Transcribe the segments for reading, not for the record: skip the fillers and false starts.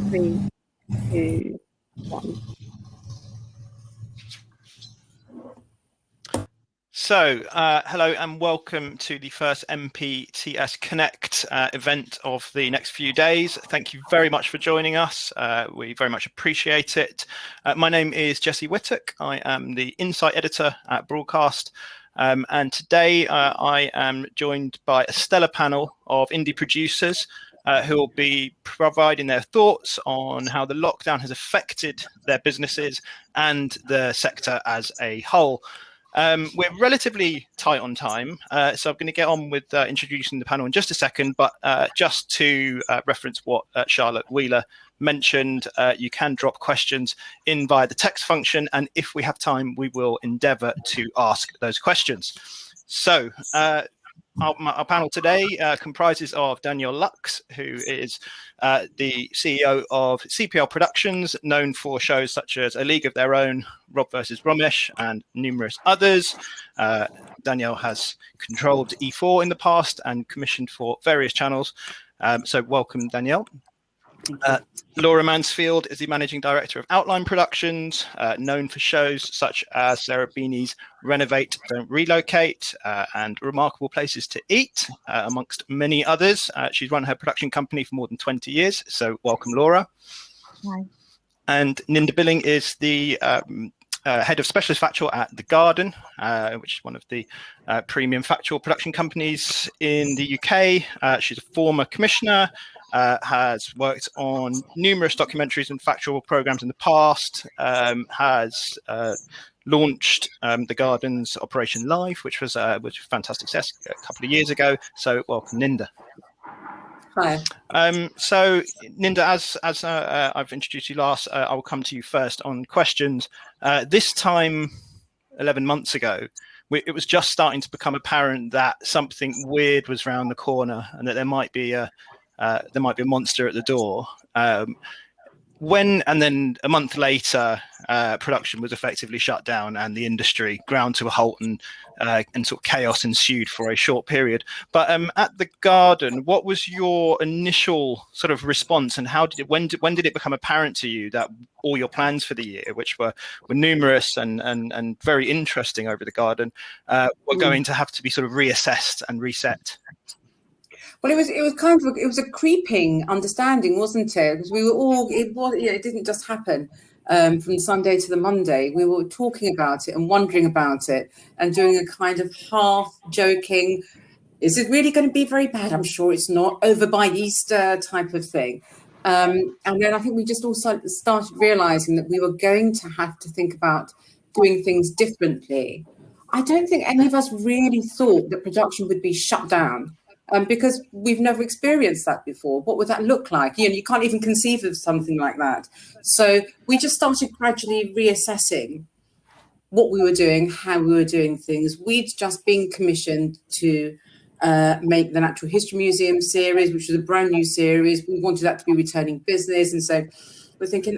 3, 2, 1. So, hello and welcome to the first MPTS Connect event of the next few days. Thank you very much for joining us. We very much appreciate it. My name is Jesse Whittock. I am the Insight Editor at Broadcast. And today I am joined by a stellar panel of indie producers who will be providing their thoughts on how the lockdown has affected their businesses and the sector as a whole. We're relatively tight on time, so I'm going to get on with introducing the panel in just a second, but just to reference what Charlotte Wheeler mentioned, you can drop questions in via the text function, and if we have time, we will endeavour to ask those questions. So our panel today comprises of Danielle Lux, who is the CEO of CPL Productions, known for shows such as A League of Their Own, Rob vs. Romesh, and numerous others. Danielle has controlled E4 in the past and commissioned for various channels. So welcome, Danielle. Laura Mansfield is the Managing Director of Outline Productions, known for shows such as Sarah Beanie's Renovate, Don't Relocate, and Remarkable Places to Eat, amongst many others. She's run her production company for more than 20 years, so welcome, Laura. Hi. And Ninda Billing is the head of specialist factual at The Garden, which is one of the premium factual production companies in the UK. She's a former commissioner, has worked on numerous documentaries and factual programs in the past, has launched The Garden's Operation Live, which was a fantastic success a couple of years ago. So welcome, Ninda. Hi. So Ninda, as I've introduced you last, I will come to you first on questions. This time, 11 months ago, it was just starting to become apparent that something weird was around the corner and that there might be a monster at the door. And then a month later, production was effectively shut down and the industry ground to a halt, and sort of chaos ensued for a short period. But at The Garden, what was your initial sort of response, and when did it become apparent to you that all your plans for the year, which were numerous and very interesting over The Garden, were going to have to be sort of reassessed and reset? Well, it was a creeping understanding, wasn't it? Because we were all, it didn't just happen from Sunday to the Monday. We were talking about it and wondering about it and doing a kind of half joking, is it really going to be very bad? I'm sure it's not, over by Easter type of thing. And then I think we just all started realizing that we were going to have to think about doing things differently. I don't think any of us really thought that production would be shut down. Because we've never experienced that before. What would that look like? You can't even conceive of something like that. So we just started gradually reassessing what we were doing, how we were doing things. We'd just been commissioned to make the Natural History Museum series, which was a brand new series. We wanted that to be returning business. And so we're thinking,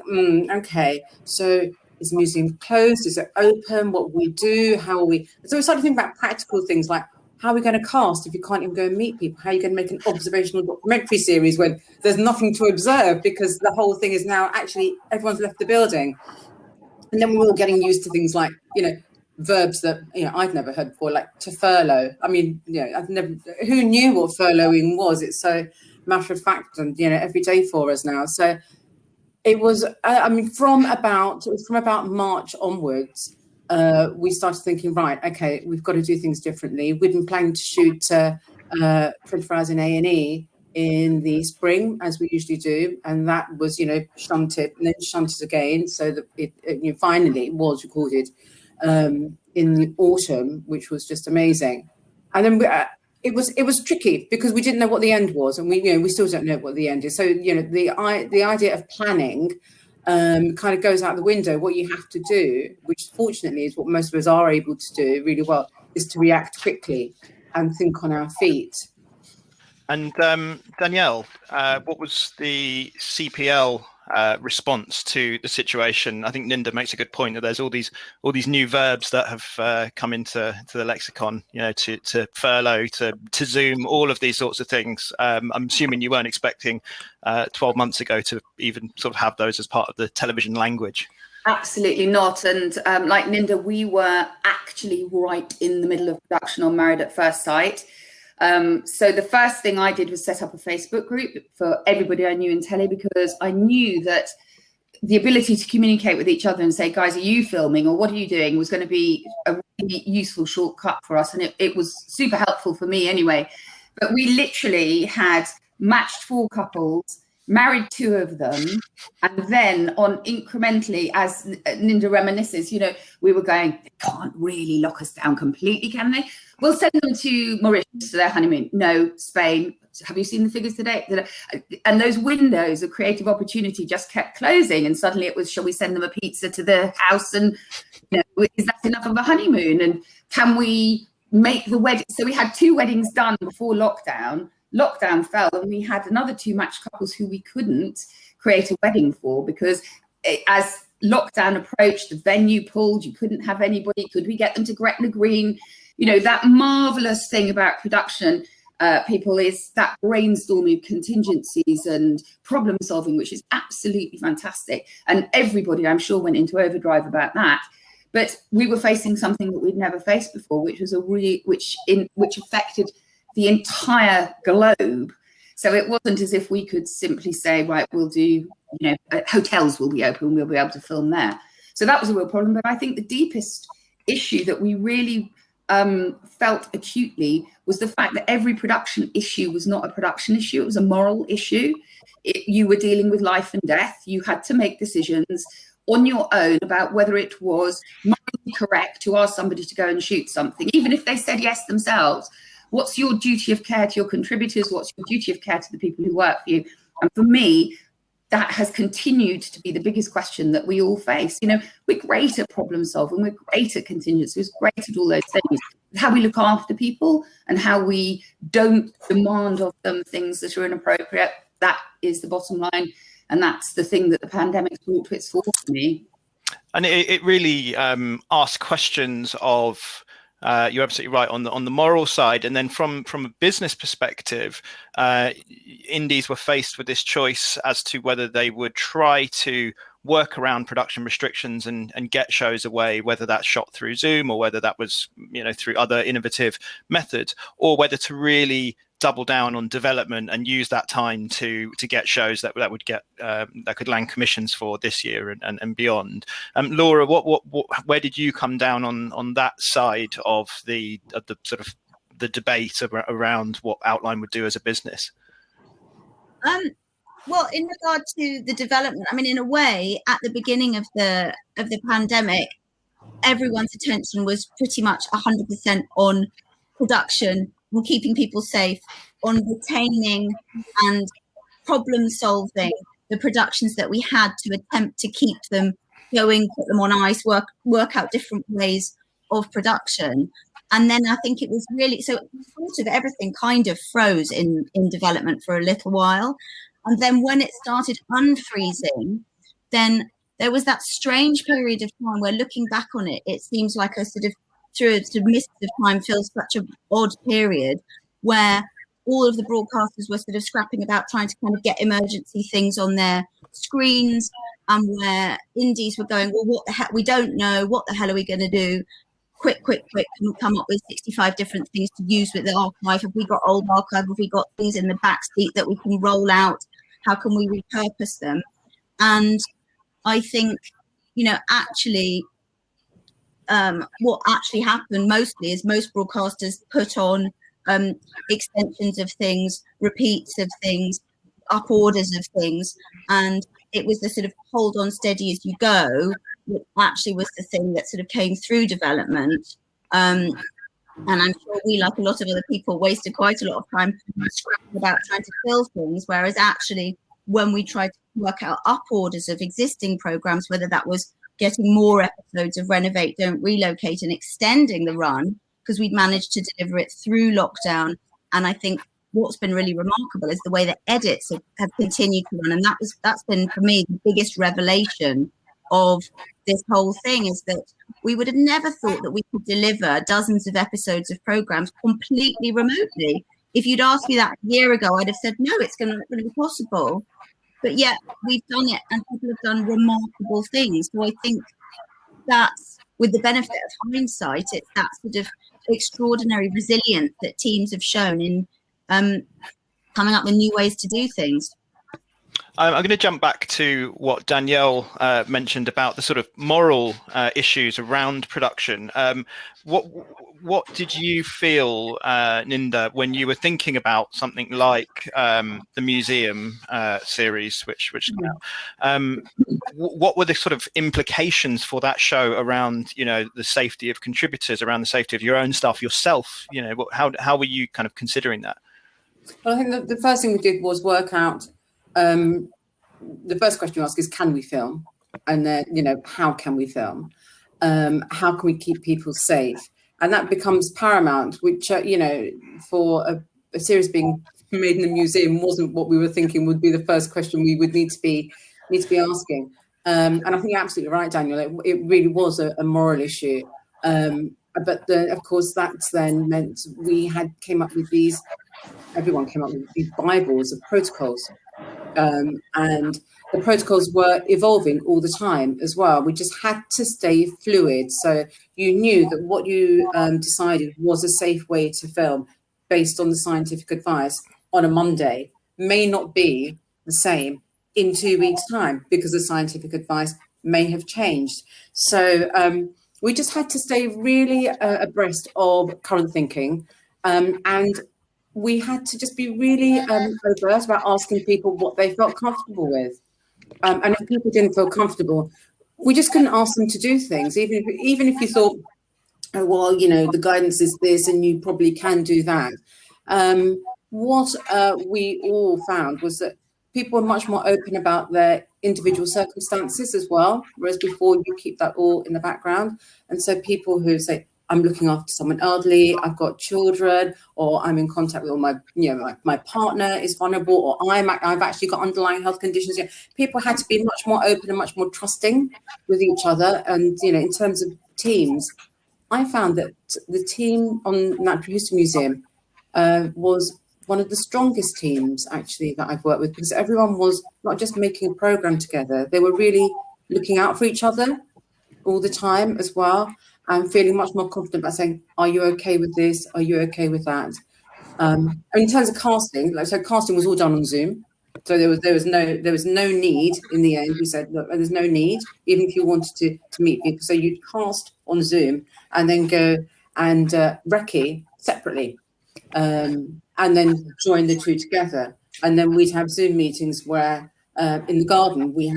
okay, so is the museum closed? Is it open? What will we do? How will we? So we started thinking about practical things like, how are we going to cast if you can't even go and meet people? How are you going to make an observational documentary series when there's nothing to observe because the whole thing is now actually everyone's left the building? And then we're all getting used to things like, verbs that, I've never heard before, like to furlough. I mean, who knew what furloughing was? It's so matter of fact and, every day for us now. So it was, from about March onwards, we started thinking, right, okay, we've got to do things differently. We'd been planning to shoot 24 Hours in A&E in the spring, as we usually do, and that was, shunted and then shunted again, so that it finally was recorded in the autumn, which was just amazing. And then it was tricky because we didn't know what the end was, and we still don't know what the end is. So the idea of planning kind of goes out the window. What you have to do, which fortunately is what most of us are able to do really well, is to react quickly and think on our feet. And Danielle, what was the CPL response to the situation. I think Ninda makes a good point that there's all these new verbs that have come into the lexicon, to furlough, to Zoom, all of these sorts of things. I'm assuming you weren't expecting 12 months ago to even sort of have those as part of the television language. Absolutely not. And like Ninda, we were actually right in the middle of production on Married at First Sight. So the first thing I did was set up a Facebook group for everybody I knew in telly, because I knew that the ability to communicate with each other and say, guys, are you filming or what are you doing, was going to be a really useful shortcut for us. And it was super helpful for me anyway. But we literally had matched 4 couples, married 2 of them, and then on incrementally, as Ninda reminisces, we were going, they can't really lock us down completely, can they? We'll send them to Mauritius to their honeymoon. No, Spain. Have you seen the figures today? And those windows of creative opportunity just kept closing. And suddenly it was, shall we send them a pizza to their house? And is that enough of a honeymoon? And can we make the wedding? So we had 2 weddings done before lockdown. Lockdown fell, and we had another 2 matched couples who we couldn't create a wedding for, because as lockdown approached, the venue pulled, you couldn't have anybody. Could we get them to Gretna Green? That marvelous thing about production, people, is that brainstorming of contingencies and problem solving, which is absolutely fantastic. And everybody, I'm sure, went into overdrive about that. But we were facing something that we'd never faced before, which was which affected the entire globe. So it wasn't as if we could simply say, right, we'll do, hotels will be open, we'll be able to film there. So that was a real problem. But I think the deepest issue that we really felt acutely was the fact that every production issue was not a production issue, it was a moral issue. You were dealing with life and death. You had to make decisions on your own about whether it was morally correct to ask somebody to go and shoot something, even if they said yes themselves. What's your duty of care to your contributors? What's your duty of care to the people who work for you? And for me, that has continued to be the biggest question that we all face. We're great at problem solving, we're great at contingency, we're great at all those things. How we look after people and how we don't demand of them things that are inappropriate, that is the bottom line. And that's the thing that the pandemic's brought to its fore for me. And it really asks questions of, you're absolutely right on the moral side, and then from a business perspective, indies were faced with this choice as to whether they would try to work around production restrictions and get shows away, whether that's shot through Zoom or whether that was through other innovative methods, or whether to really double down on development and use that time to get shows that would get that could land commissions for this year and beyond. Laura, where did you come down on that side of the sort of the debate around what Outline would do as a business? Well, in regard to the development, I mean, in a way, at the beginning of the pandemic, everyone's attention was pretty much 100% on production, on keeping people safe, on retaining and problem solving the productions that we had, to attempt to keep them going, put them on ice, work out different ways of production. And then I think it was really, so sort of everything kind of froze in development for a little while. And then when it started unfreezing, then there was that strange period of time where, looking back on it, it seems like a sort of, through a sort of mist of time, feels such an odd period where all of the broadcasters were sort of scrapping about trying to kind of get emergency things on their screens, and where indies were going, well, what the heck, we don't know, what the hell are we going to do? Quick, can we come up with 65 different things to use with the archive? Have we got old archive? Have we got things in the back seat that we can roll out? How can we repurpose them? And I think, actually, what actually happened mostly is most broadcasters put on extensions of things, repeats of things, up orders of things, and it was the sort of hold on steady as you go, which actually was the thing that sort of came through development. And I'm sure we, like a lot of other people, wasted quite a lot of time scrapping about trying to fill things, whereas actually when we tried to work out up orders of existing programs, whether that was getting more episodes of Renovate, Don't Relocate and extending the run, because we'd managed to deliver it through lockdown. And I think what's been really remarkable is the way that edits have continued to run, and that's been for me the biggest revelation of this whole thing, is that we would have never thought that we could deliver dozens of episodes of programs completely remotely. If you'd asked me that a year ago, I'd have said no, it's not going to be possible. But yet we've done it, and people have done remarkable things. So I think that's, with the benefit of hindsight, it's that sort of extraordinary resilience that teams have shown in coming up with new ways to do things. I'm going to jump back to what Danielle mentioned about the sort of moral issues around production. What did you feel, Ninda, when you were thinking about something like the museum series, which came out? What were the sort of implications for that show around, you know, the safety of contributors, around the safety of your own staff, yourself? You know, how were you kind of considering that? Well, I think the first thing we did was work out. The first question you ask is, can we film? And then, you know, how can we film? How can we keep people safe? And that becomes paramount, which, you know, for a series being made in the museum wasn't what we were thinking would be the first question we would need to be asking. And I think you're absolutely right, Daniel. It really was a moral issue. But of course, that's then meant we came up with these. Everyone came up with these Bibles of protocols. And the protocols were evolving all the time as well. We just had to stay fluid. So you knew that what you decided was a safe way to film based on the scientific advice on a Monday may not be the same in 2 weeks' time, because the scientific advice may have changed. So we just had to stay really abreast of current thinking, and we had to just be really overt about asking people what they felt comfortable with. And if people didn't feel comfortable, we just couldn't ask them to do things. Even if you thought, oh, well, you know, the guidance is this and you probably can do that. What we all found was that people were much more open about their individual circumstances as well, whereas before you keep that all in the background. And so people who say, I'm looking after someone elderly, I've got children, or I'm in contact with my, you know, my partner is vulnerable, or I've actually got underlying health conditions. You know, people had to be much more open and much more trusting with each other. And, you know, in terms of teams, I found that the team on Natural History Museum was one of the strongest teams, actually, that I've worked with, because everyone was not just making a program together, they were really looking out for each other all the time as well. I'm feeling much more confident about saying, are you okay with this? Are you okay with that? In terms of casting, so casting was all done on Zoom. So there was no need in the end. We said, look, there's no need, even if you wanted to meet people. So you'd cast on Zoom and then go and recce separately, and then join the two together. And then we'd have Zoom meetings where in the garden, we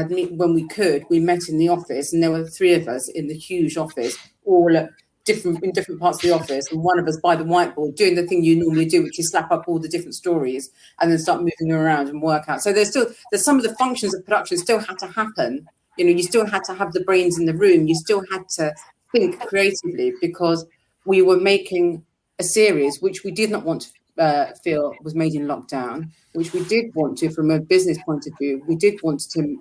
met in the office, and there were 3 of us in the huge office, all in different parts of the office, and one of us by the whiteboard doing the thing you normally do, which is slap up all the different stories and then start moving them around and work out. So there's some of the functions of production still had to happen. You know, you still had to have the brains in the room. You still had to think creatively, because we were making a series which we did not want to feel was made in lockdown, which we did want to, from a business point of view, we did want to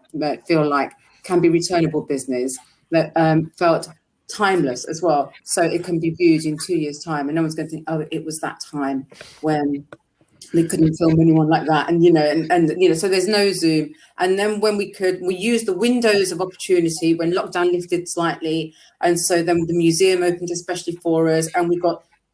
feel like can be returnable business that felt timeless as well. So it can be viewed in 2 years' time, and no one's going to think, oh, it was that time when they couldn't film anyone like that. And, you know, and you know, so there's no Zoom. And then when we used the windows of opportunity when lockdown lifted slightly. And so then the museum opened especially for us, and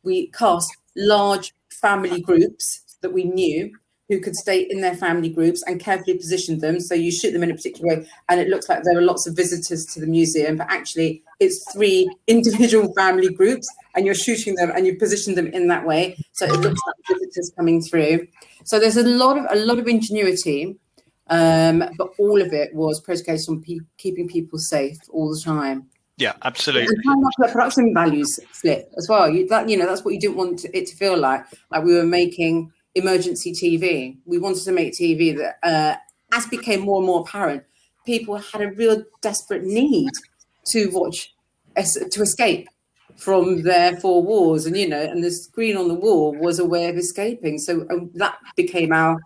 we cast large family groups that we knew who could stay in their family groups and carefully position them. So you shoot them in a particular way, and it looks like there are lots of visitors to the museum, but actually it's 3 individual family groups, and you're shooting them and you position them in that way. So it looks like visitors coming through. So there's a lot of ingenuity, but all of it was predicated on keeping people safe all the time. Yeah, absolutely. And how much the production values slip as well. That's what you didn't want it to feel like we were making emergency TV. We wanted to make TV that, as became more and more apparent, people had a real desperate need to watch, to escape. from their four walls, and and the screen on the wall was a way of escaping. So that became our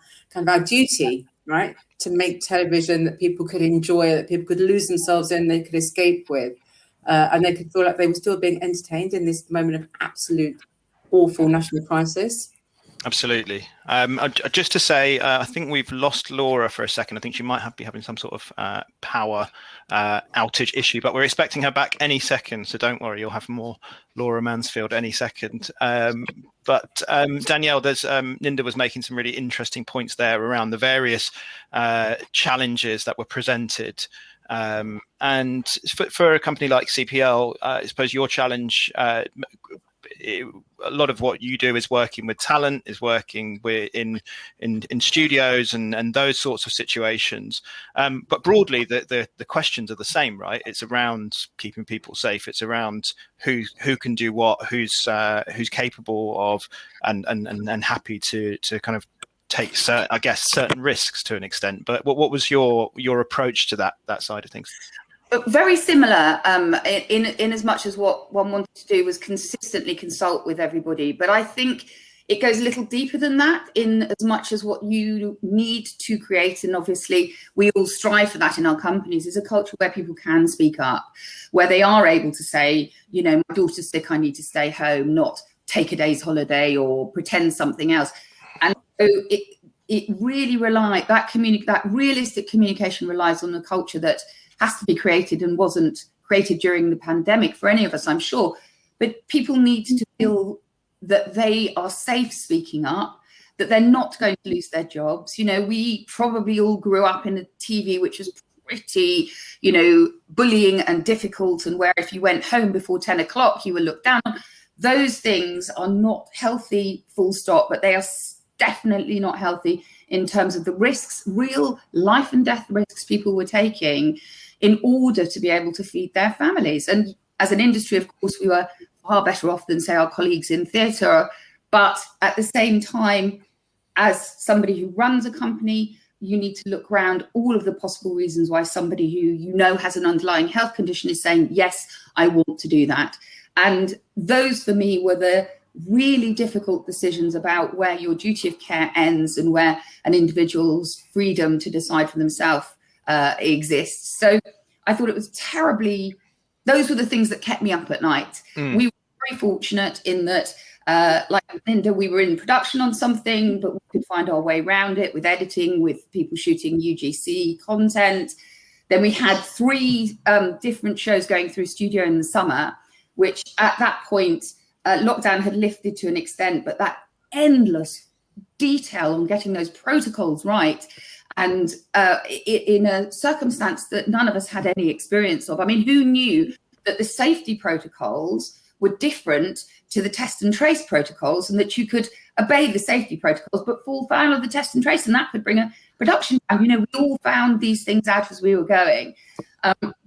duty, right, to make television that people could enjoy, that people could lose themselves in, they could escape with, and they could feel like they were still being entertained in this moment of absolute awful national crisis. Absolutely. Just to say, I think we've lost Laura for a second. I think she might be having some sort of power outage issue, but we're expecting her back any second. So don't worry, you'll have more Laura Mansfield any second. But Danielle, there's Ninda was making some really interesting points there around the various challenges that were presented. And for a company like CPL, I suppose your challenge, a lot of what you do is working with talent, is working with in studios and those sorts of situations. But broadly, the questions are the same, right? It's around keeping people safe. It's around who can do what, who's capable of and happy to kind of take certain risks to an extent. But what was your approach to that side of things? Very similar, in as much as what one wanted to do was consistently consult with everybody. But I think it goes a little deeper than that, in as much as what you need to create, and obviously we all strive for that in our companies, is a culture where people can speak up, where they are able to say, my daughter's sick, I need to stay home, not take a day's holiday or pretend something else. And so it really relies, that realistic communication relies on a culture that has to be created and wasn't created during the pandemic for any of us, I'm sure. But people need to feel that they are safe speaking up, that they're not going to lose their jobs. We probably all grew up in a TV which was pretty, bullying and difficult, and where if you went home before 10 o'clock, you were looked down on. Those things are not healthy, full stop, but they are definitely not healthy in terms of the risks, real life and death risks people were taking in order to be able to feed their families. And as an industry, of course, we were far better off than, say, our colleagues in theatre. But at the same time, as somebody who runs a company, you need to look around all of the possible reasons why somebody who has an underlying health condition is saying, yes, I want to do that. And those for me were the really difficult decisions about where your duty of care ends and where an individual's freedom to decide for themselves exists. So I thought it was those were the things that kept me up at night. We were very fortunate in that, like Linda, we were in production on something, but we could find our way around it with editing, with people shooting UGC content. Then we had 3 different shows going through studio in the summer, which at that point, lockdown had lifted to an extent, but that endless detail on getting those protocols right, and in a circumstance that none of us had any experience of. I mean, who knew that the safety protocols were different to the test and trace protocols, and that you could obey the safety protocols but fall foul of the test and trace, and that could bring a production down. We all found these things out as we were going.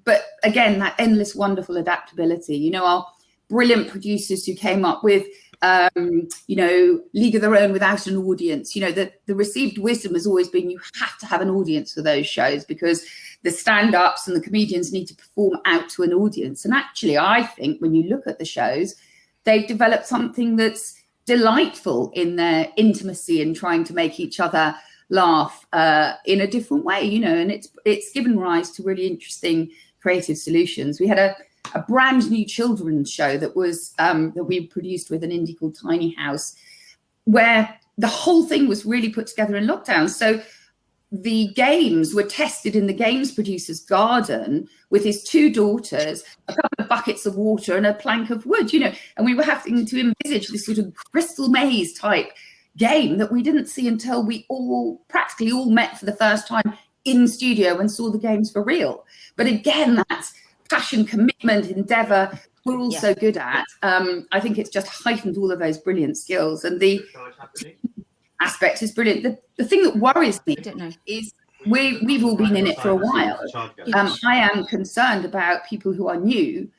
But again, that endless, wonderful adaptability. Our brilliant producers who came up with, League of Their Own without an audience. The received wisdom has always been you have to have an audience for those shows, because the stand-ups and the comedians need to perform out to an audience. And actually, I think when you look at the shows, they've developed something that's delightful in their intimacy and trying to make each other laugh in a different way, and it's given rise to really interesting creative solutions. We had a brand new children's show that was that we produced with an indie called Tiny House, where the whole thing was really put together in lockdown. So the games were tested in the games producer's garden with his 2 daughters, a couple of buckets of water and a plank of wood, and we were having to envisage this sort of crystal maze type game that we didn't see until we practically all met for the first time in studio and saw the games for real. But again, that's passion, commitment, endeavour, we're all so good at. I think it's just heightened all of those brilliant skills, and the aspect is brilliant. The thing that worries me is we've all been in it for a while. I am concerned about people who are new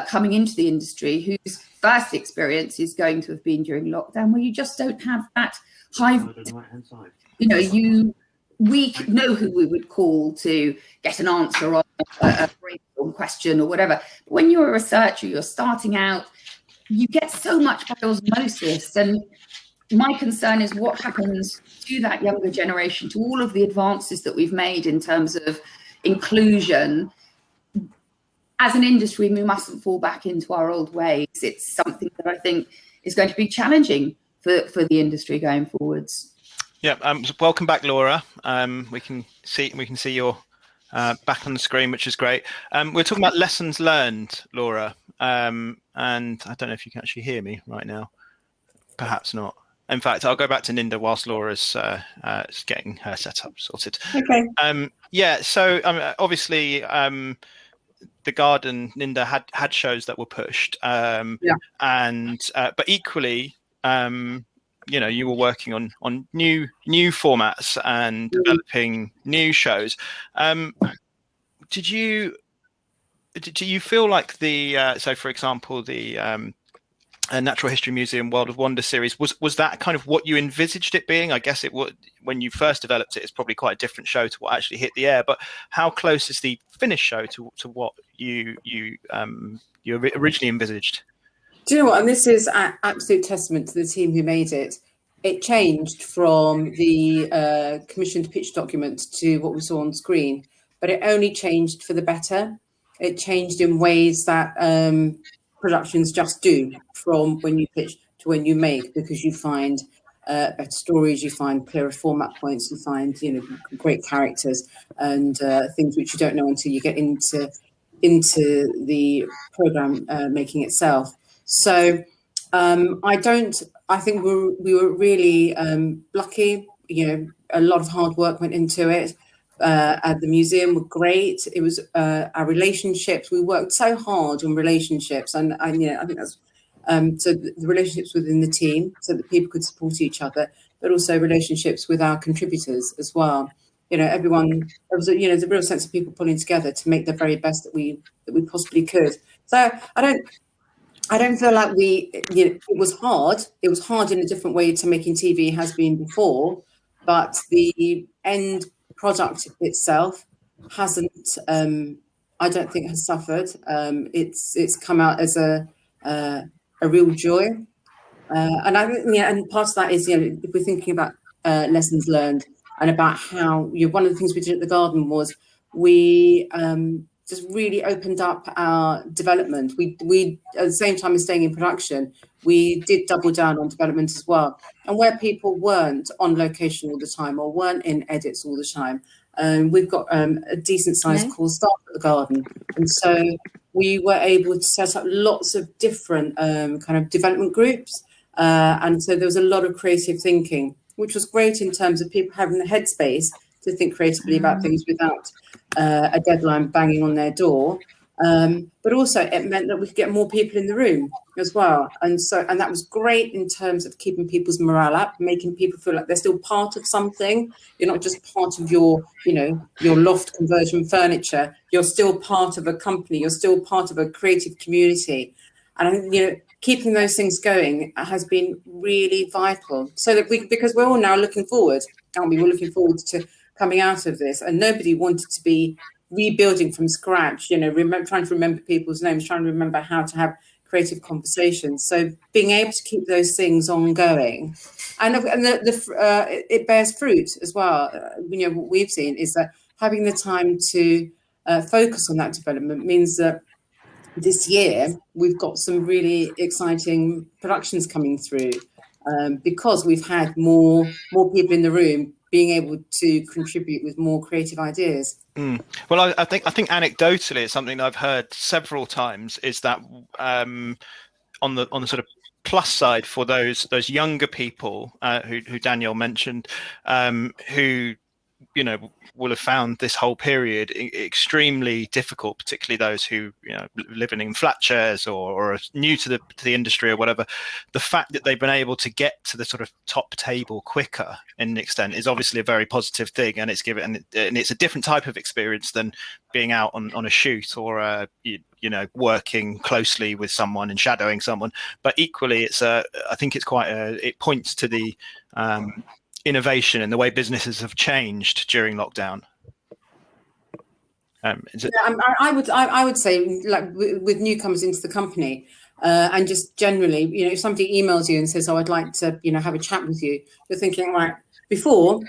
coming into the industry, whose first experience is going to have been during lockdown, where you just don't have that high, we know who we would call to get an answer on a brainstorm question or whatever. But when you're a researcher, you're starting out, you get so much by osmosis. And my concern is what happens to that younger generation, to all of the advances that we've made in terms of inclusion. As an industry, we mustn't fall back into our old ways. It's something that I think is going to be challenging for the industry going forwards. Yeah, welcome back, Laura. We can see your back on the screen, which is great. We're talking about lessons learned, Laura, and I don't know if you can actually hear me right now. Perhaps not. In fact, I'll go back to Ninda whilst Laura's getting her setup sorted. Okay. Yeah. So obviously, the Garden, Ninda had shows that were pushed, and but equally, you were working on new formats and developing new shows. Do you feel like so for example the Natural History Museum World of Wonder series was that kind of what you envisaged it being? I guess it would, when you first developed it, it's probably quite a different show to what actually hit the air, but how close is the finished show to what you originally envisaged? Do you know what? And this is an absolute testament to the team who made it. It changed from the commissioned pitch document to what we saw on screen, but it only changed for the better. It changed in ways that productions just do, from when you pitch to when you make, because you find better stories, you find clearer format points, you find great characters and things which you don't know until you get into the program making itself. So I think we were really lucky. A lot of hard work went into it. At the museum were great. It was our relationships. We worked so hard on relationships, and I think that's so the relationships within the team, so that people could support each other, but also relationships with our contributors as well. Everyone. There's a real sense of people pulling together to make the very best that we possibly could. So I don't feel like it was hard. It was hard in a different way to making TV has been before, but the end product itself hasn't, I don't think has suffered. It's come out as a real joy. And I think, and part of that is, if we're thinking about lessons learned and about how, one of the things we did at the Garden was we just really opened up our development. We at the same time as staying in production, we did double down on development as well. And where people weren't on location all the time or weren't in edits all the time, we've got a decent sized core staff at the Garden. And so we were able to set up lots of different kind of development groups. And so there was a lot of creative thinking, which was great in terms of people having the headspace to think creatively about things without a deadline banging on their door. But also it meant that we could get more people in the room as well. And that was great in terms of keeping people's morale up, making people feel like they're still part of something. You're not just part of your loft conversion furniture. You're still part of a company. You're still part of a creative community. And I think, keeping those things going has been really vital. So that because we're all now looking forward, aren't we? We're looking forward to coming out of this, and nobody wanted to be rebuilding from scratch, trying to remember people's names, trying to remember how to have creative conversations. So being able to keep those things ongoing, and it bears fruit as well. What we've seen is that having the time to focus on that development means that this year we've got some really exciting productions coming through, because we've had more people in the room being able to contribute with more creative ideas. Well, I think anecdotally, it's something that I've heard several times, is that on the sort of plus side for those younger people who Danielle mentioned, who will have found this whole period extremely difficult, particularly those who living in flat chairs or are new to the industry or whatever. The fact that they've been able to get to the sort of top table quicker in an extent is obviously a very positive thing, and it's a different type of experience than being out on a shoot or working closely with someone and shadowing someone. But equally, I think it's it points to the innovation and the way businesses have changed during lockdown. I would say, like with newcomers into the company, And just generally, if somebody emails you and says, "Oh, I'd like to, have a chat with you," you're thinking, right, before,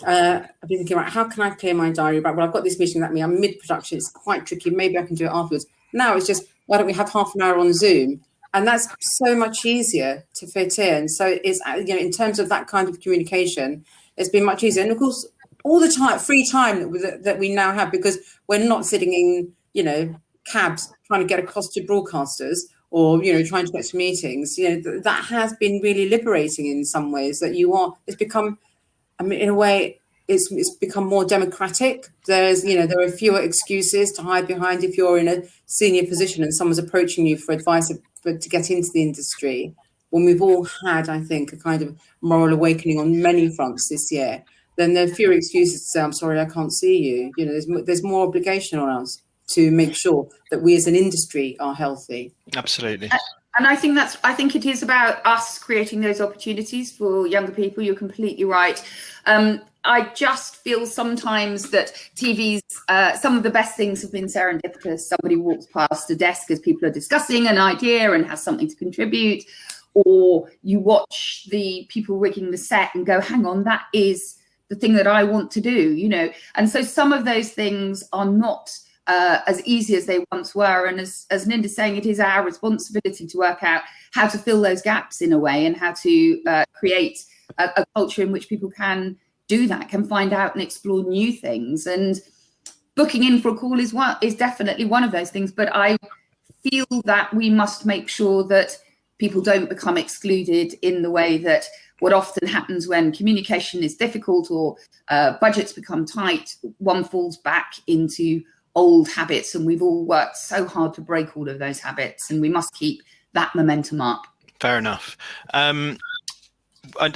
I've been thinking, right, how can I clear my diary about, well, I've got this meeting that I'm mid-production, it's quite tricky, maybe I can do it afterwards. Now it's just, why don't we have half an hour on Zoom? And that's so much easier to fit in. So it's, in terms of that kind of communication, it's been much easier. And of course, all the time, free time that we now have, because we're not sitting in, cabs trying to get across to broadcasters, or trying to get to meetings. That has been really liberating in some ways. That it's become, in a way, it's become more democratic. There are fewer excuses to hide behind if you're in a senior position and someone's approaching you for advice to get into the industry. When we've all had, I think, a kind of moral awakening on many fronts this year, then there are fewer excuses to say, "I'm sorry, I can't see you." There's more obligation on us to make sure that we as an industry are healthy. Absolutely. And I think it is about us creating those opportunities for younger people. You're completely right. I just feel sometimes that TV's, some of the best things have been serendipitous. Somebody walks past a desk as people are discussing an idea and has something to contribute, or you watch the people rigging the set and go, hang on, that is the thing that I want to do, And so some of those things are not as easy as they once were. And as Ninda's saying, it is our responsibility to work out how to fill those gaps in a way, and how to create a culture in which people can do that, can find out and explore new things. And booking in for a call is definitely one of those things. But I feel that we must make sure that people don't become excluded in the way that what often happens when communication is difficult or budgets become tight, one falls back into old habits, and we've all worked so hard to break all of those habits, and we must keep that momentum up. Fair enough.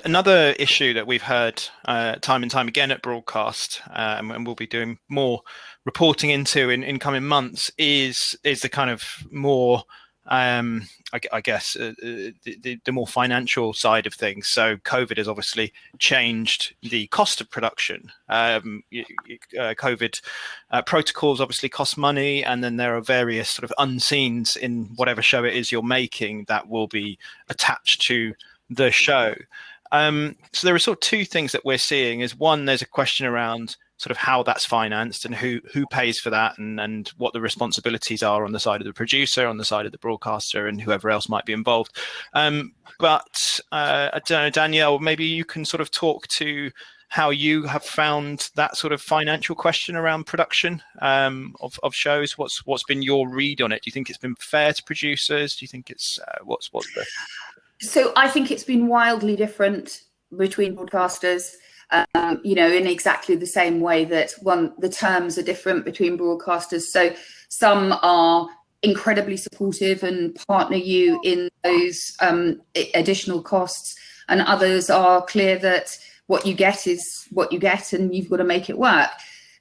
Another issue that we've heard time and time again at Broadcast, and we'll be doing more reporting into in coming months, is the kind of more I guess the more financial side of things. So COVID has obviously changed the cost of production. COVID protocols obviously cost money, and then there are various sort of unseens in whatever show it is you're making that will be attached to the show. So there are sort of two things that we're seeing. Is one, there's a question around sort of how that's financed and who pays for that, and what the responsibilities are on the side of the producer, on the side of the broadcaster, and whoever else might be involved. But I don't know, Danielle, maybe you can sort of talk to how you have found that sort of financial question around production of shows. What's been your read on it? Do you think it's been fair to producers? Do you think it's what's the... So I think it's been wildly different between broadcasters. In exactly the same way that the terms are different between broadcasters. So some are incredibly supportive and partner you in those additional costs, and others are clear that what you get is what you get, and you've got to make it work.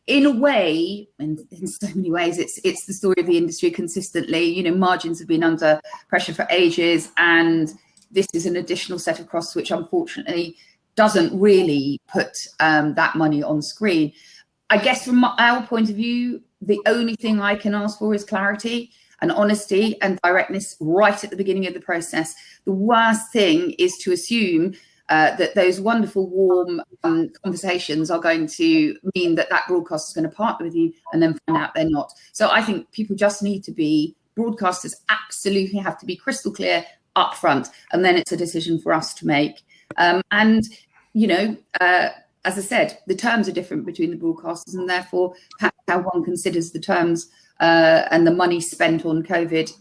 In a way, and in so many ways, it's the story of the industry consistently. Margins have been under pressure for ages, and this is an additional set of costs which unfortunately doesn't really put that money on screen. I guess from our point of view, the only thing I can ask for is clarity and honesty and directness right at the beginning of the process. The worst thing is to assume that those wonderful, warm conversations are going to mean that broadcaster is going to partner with you and then find out they're not. So I think people just need to broadcasters absolutely have to be crystal clear up front, and then it's a decision for us to make. As I said, the terms are different between the broadcasters, and therefore perhaps how one considers the terms and the money spent on COVID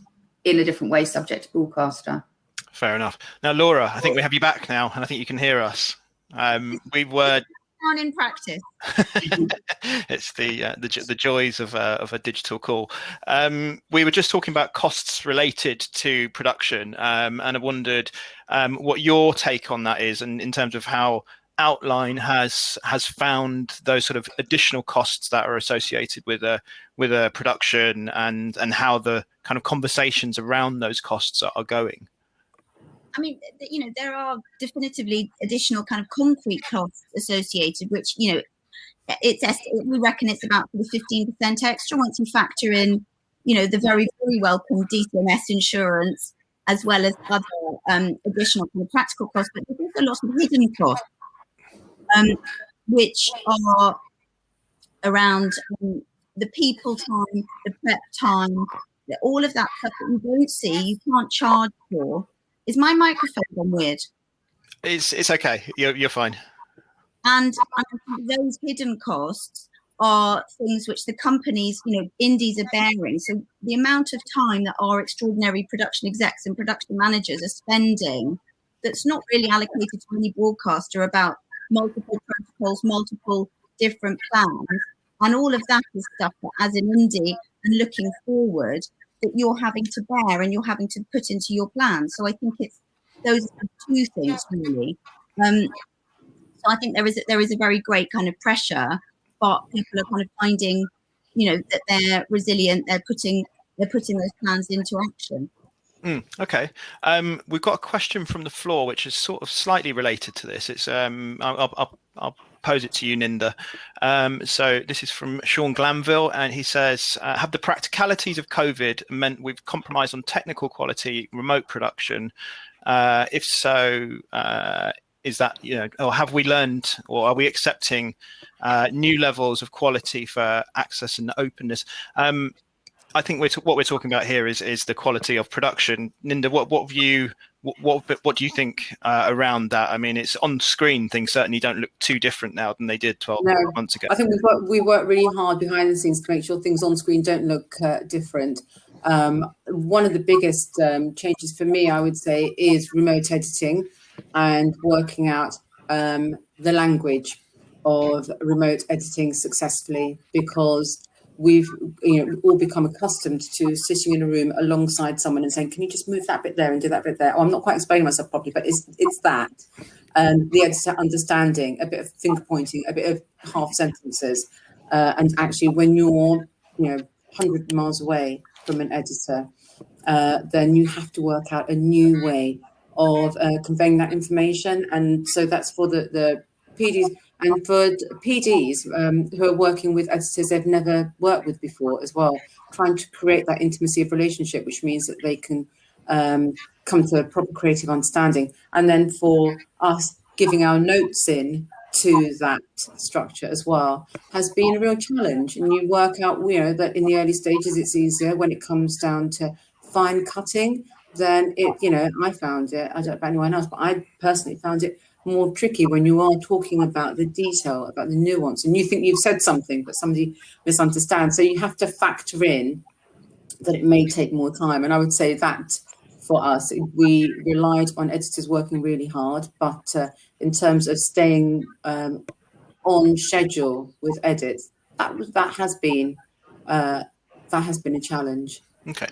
in a different way subject to broadcaster. Fair enough. Now, Laura, I think we have you back now, and I think you can hear us. We were on in practice. It's the joys of a digital call. We were just talking about costs related to production, and I wondered what your take on that is, and in terms of how Outline has found those sort of additional costs that are associated with a production, and how the kind of conversations around those costs are going. I mean, there are definitively additional kind of concrete costs associated, which, we reckon it's about 15% extra once you factor in, the very, very welcome DCMS insurance, as well as other additional kind of practical costs, but there's also lots of hidden costs, which are around the people time, the prep time, all of that stuff that you don't see, you can't charge for. Is my microphone gone weird? It's okay. You're fine. And those hidden costs are things which the companies, indies are bearing. So the amount of time that our extraordinary production execs and production managers are spending that's not really allocated to any broadcaster about multiple protocols, multiple different plans. And all of that is stuff that as an indie and looking forward that you're having to bear and you're having to put into your plan. So I think those are two things really. So I think there is a very great kind of pressure, but people are kind of finding, that they're resilient. They're putting those plans into action. Okay. We've got a question from the floor, which is sort of slightly related to this. It's I'll pose it to you, Ninda. So this is from Sean Glanville, and he says, have the practicalities of COVID meant we've compromised on technical quality, remote production? If so, is that, or have we learned, or are we accepting new levels of quality for access and openness? I think what we're talking about here is the quality of production. Ninda, what do you think around that? I mean, it's on screen. Things certainly don't look too different now than they did 12 months ago. I think we work really hard behind the scenes to make sure things on screen don't look different. One of the biggest changes for me, I would say, is remote editing and working out the language of remote editing successfully, because we've all become accustomed to sitting in a room alongside someone and saying, can you just move that bit there and do that bit there? Oh, I'm not quite explaining myself properly, but it's that. The editor understanding, a bit of finger pointing, a bit of half sentences. And actually when you're 100 miles away from an editor, then you have to work out a new way of conveying that information. And so that's for the PDs. And for PDs who are working with editors they've never worked with before as well, trying to create that intimacy of relationship, which means that they can come to a proper creative understanding. And then for us, giving our notes in to that structure as well has been a real challenge. And you work out, that in the early stages it's easier. When it comes down to fine cutting, then I found it, I don't know about anyone else, but I personally found it more tricky when you are talking about the detail, about the nuance, and you think you've said something but somebody misunderstands. So you have to factor in that it may take more time. And I would say that for us, we relied on editors working really hard, but in terms of staying on schedule with edits, that has been a challenge. Okay.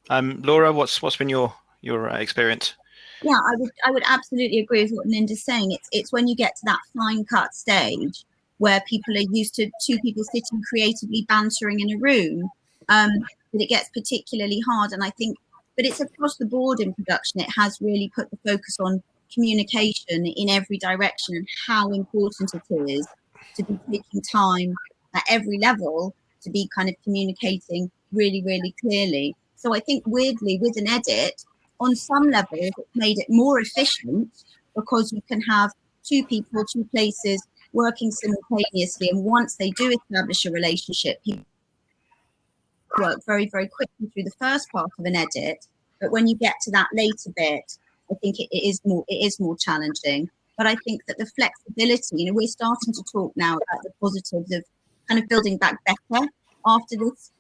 Laura, what's been your experience? Yeah, I would absolutely agree with what Ninda's saying. It's when you get to that fine cut stage where people are used to two people sitting creatively bantering in a room, that it gets particularly hard. And I think, but it's across the board in production. It has really put the focus on communication in every direction and how important it is to be taking time at every level to be kind of communicating really, really clearly. So I think weirdly with an edit, on some levels, it's made it more efficient because you can have two people, two places working simultaneously. And once they do establish a relationship, people work very, very quickly through the first part of an edit. But when you get to that later bit, I think it is more challenging. But I think that the flexibility, we're starting to talk now about the positives of kind of building back better after this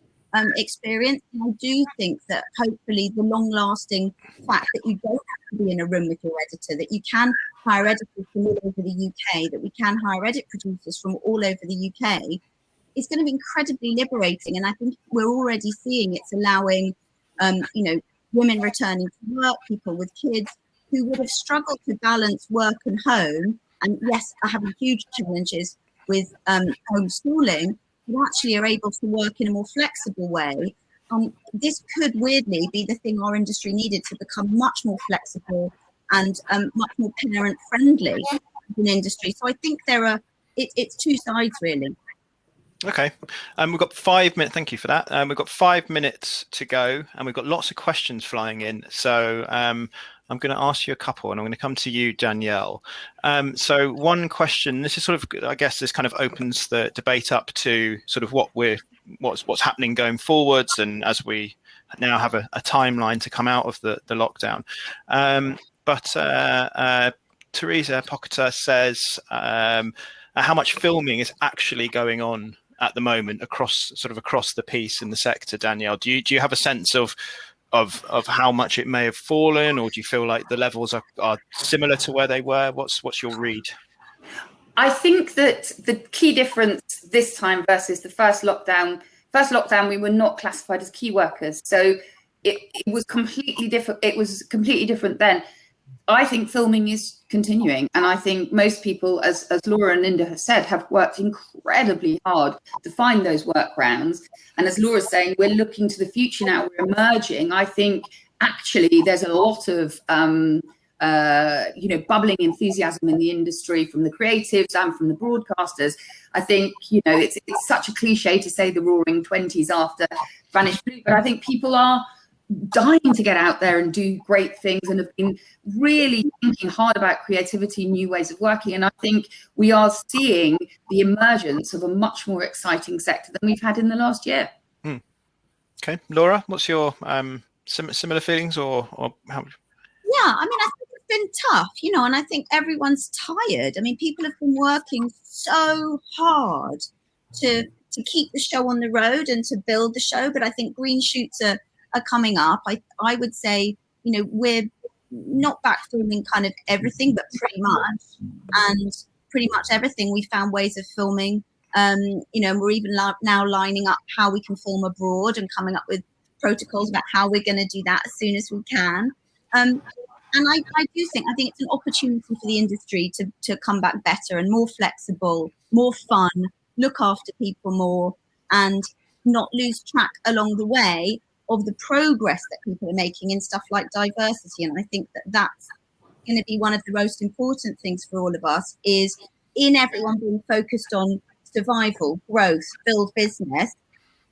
experience. And I do think that hopefully the long-lasting fact that you don't have to be in a room with your editor, that you can hire editors from all over the UK, that we can hire edit producers from all over the UK, is going to be incredibly liberating. And I think we're already seeing it's allowing, women returning to work, people with kids who would have struggled to balance work and home. And yes, are having huge challenges with homeschooling, who actually are able to work in a more flexible way. This could weirdly be the thing our industry needed to become much more flexible and much more parent friendly as an industry. So I think it's two sides really. Okay, we've got 5 minutes. Thank you for that. We've got 5 minutes to go, and we've got lots of questions flying in. So I'm going to ask you a couple, and I'm going to come to you, Danielle. So one question. This is sort of, I guess, this kind of opens the debate up to sort of what's happening going forwards, and as we now have a timeline to come out of the lockdown. But Teresa Pocketer says, how much filming is actually going on at the moment across the piece in the sector, Danielle? Do you have a sense of how much it may have fallen, or do you feel like the levels are similar to where they were? What's your read? I think that the key difference this time versus the first lockdown, we were not classified as key workers, so it was completely different. It was completely different then. I think filming is continuing, and I think most people, as Laura and Linda have said, have worked incredibly hard to find those workarounds. And as Laura's saying, we're looking to the future now, we're emerging. I think actually there's a lot of bubbling enthusiasm in the industry from the creatives and from the broadcasters. I think, it's such a cliche to say the roaring 20s after Vanished Blue, but I think people are dying to get out there and do great things, and have been really thinking hard about creativity, new ways of working. And I think we are seeing the emergence of a much more exciting sector than we've had in the last year. Okay, Laura, what's your similar feelings, or how? Yeah, I mean, I think it's been tough, and I think everyone's tired. I mean, people have been working so hard to keep the show on the road and to build the show, but I think green shoots are coming up. I would say, we're not back filming kind of everything, but pretty much, and pretty much everything we found ways of filming. And we're even now lining up how we can film abroad and coming up with protocols about how we're going to do that as soon as we can. And I think it's an opportunity for the industry to come back better and more flexible, more fun, look after people more, and not lose track along the way of the progress that people are making in stuff like diversity. And I think that that's going to be one of the most important things for all of us, is in everyone being focused on survival, growth, build business.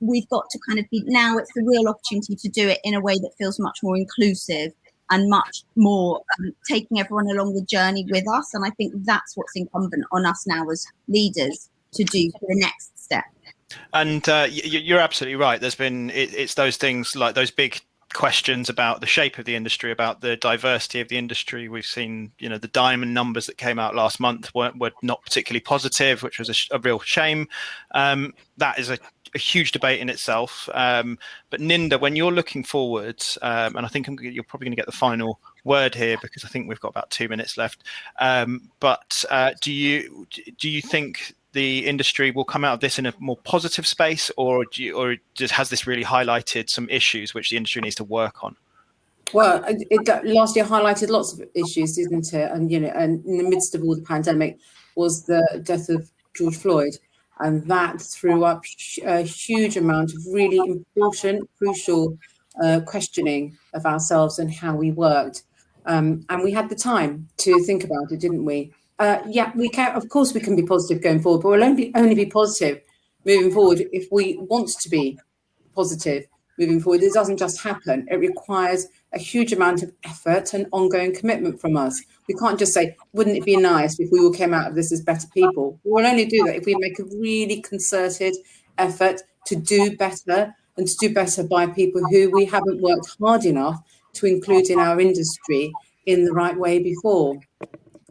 We've got to kind of now it's the real opportunity to do it in a way that feels much more inclusive and much more taking everyone along the journey with us. And I think that's what's incumbent on us now as leaders to do for the next step. And you're absolutely right. There's been it's those things like those big questions about the shape of the industry, about the diversity of the industry. We've seen, the diamond numbers that came out last month were not particularly positive, which was a real shame. That is a huge debate in itself. But Ninda, when you're looking forward, and I think you're probably going to get the final word here because I think we've got about 2 minutes left. But do you think the industry will come out of this in a more positive space, or has this really highlighted some issues which the industry needs to work on? Well, last year highlighted lots of issues, didn't it? And and in the midst of all the pandemic was the death of George Floyd, and that threw up a huge amount of really important, crucial questioning of ourselves and how we worked. And we had the time to think about it, didn't we? Yeah, we can. Of course, we can be positive going forward, but we'll only be positive moving forward if we want to be positive moving forward. It doesn't just happen. It requires a huge amount of effort and ongoing commitment from us. We can't just say, wouldn't it be nice if we all came out of this as better people? We'll only do that if we make a really concerted effort to do better, and to do better by people who we haven't worked hard enough to include in our industry in the right way before.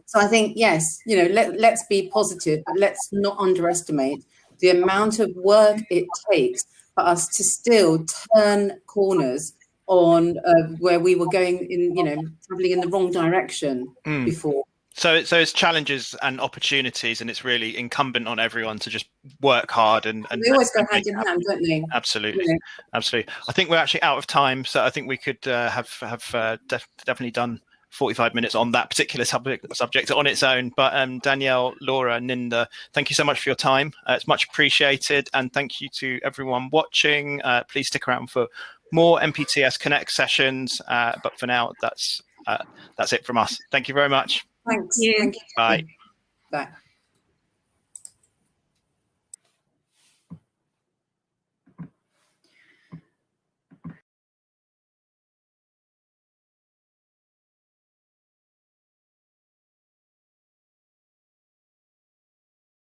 So I think, yes, let's be positive, but let's not underestimate the amount of work it takes for us to still turn corners on where we were going in, traveling in the wrong direction before. So it's challenges and opportunities, and it's really incumbent on everyone to just work hard and they always go hand in hand, don't they? Absolutely, absolutely. I think we're actually out of time, so I think we could have definitely done 45 minutes on that particular subject on its own. But Danielle, Laura, Ninda, thank you so much for your time. It's much appreciated. And thank you to everyone watching. Please stick around for more MPTS Connect sessions. But for now, that's it from us. Thank you very much. Thanks. Thank you. Thank you. Bye. Bye.